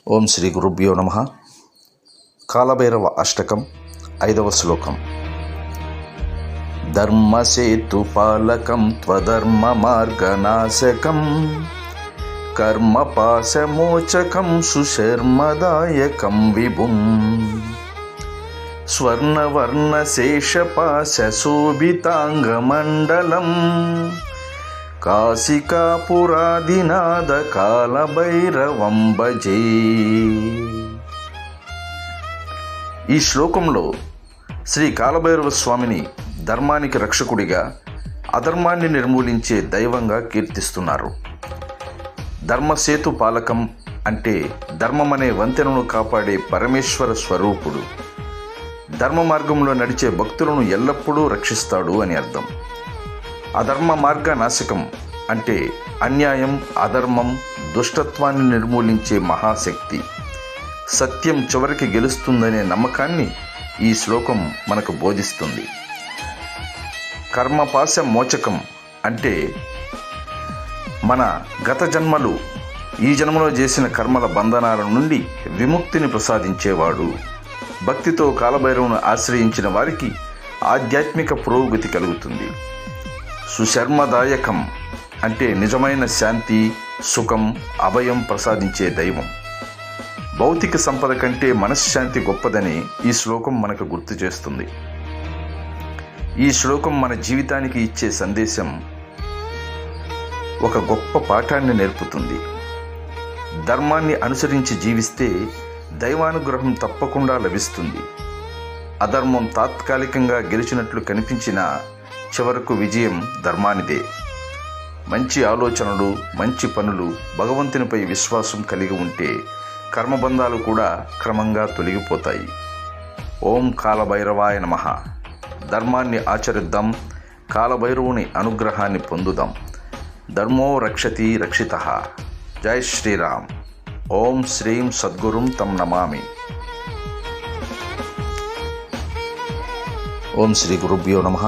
ఓం శ్రీ గురుభ్యో నమః. కాలభైరవ అష్టకం 5వ శ్లోకం. ధర్మసేతుపాలకం త్వధర్మ మార్గనాశకం కర్మపాశమోచకం సుశర్మదాయకం విభుం స్వర్ణవర్ణశేషపాశోభితాంగమండలం కాశికాపురాదినాద కాలభైరవం భజే. ఈ శ్లోకంలో శ్రీ కాలభైరవ స్వామిని ధర్మానికి రక్షకుడిగా, అధర్మాన్ని నిర్మూలించే దైవంగా కీర్తిస్తున్నారు. ధర్మసేతు పాలకం అంటే ధర్మమనే వంతెనను కాపాడే పరమేశ్వర స్వరూపుడు. ధర్మ మార్గంలో నడిచే భక్తులను ఎల్లప్పుడూ రక్షిస్తాడు అని అర్థం. అధర్మ మార్గ నాశకం అంటే అన్యాయం, అధర్మం, దుష్టత్వాన్ని నిర్మూలించే మహాశక్తి. సత్యం చివరికి గెలుస్తుందనే నమ్మకాన్ని ఈ శ్లోకం మనకు బోధిస్తుంది. కర్మపాశ మోచకం అంటే మన గత జన్మలు, ఈ జన్మలో చేసిన కర్మల బంధనాల నుండి విముక్తిని ప్రసాదించేవాడు. భక్తితో కాలభైరవును ఆశ్రయించిన వారికి ఆధ్యాత్మిక పురోగతి కలుగుతుంది. సుశర్మదాయకం అంటే నిజమైన శాంతి, సుఖం, అభయం ప్రసాదించే దైవం. భౌతిక సంపద కంటే మనశ్శాంతి గొప్పదని ఈ శ్లోకం మనకు గుర్తు చేస్తుంది. ఈ శ్లోకం మన జీవితానికి ఇచ్చే సందేశం ఒక గొప్ప పాఠాన్ని నేర్పుతుంది. ధర్మాన్ని అనుసరించి జీవిస్తే దైవానుగ్రహం తప్పకుండా లభిస్తుంది. అధర్మం తాత్కాలికంగా గెలిచినట్లు కనిపించినా చివరకు విజయం ధర్మానిదే. మంచి ఆలోచనలు, మంచి పనులు, భగవంతునిపై విశ్వాసం కలిగి ఉంటే కర్మబంధాలు కూడా క్రమంగా తొలగిపోతాయి. ఓం కాలభైరవాయ నమః. ధర్మాన్ని ఆచరిద్దాం, కాలభైరవుని అనుగ్రహాన్ని పొందుదాం. ధర్మో రక్షతి రక్షితః. జై శ్రీరామ్. ఓం శ్రీం సద్గురుం తం నమామి. ఓం శ్రీ గురుభ్యో నమః.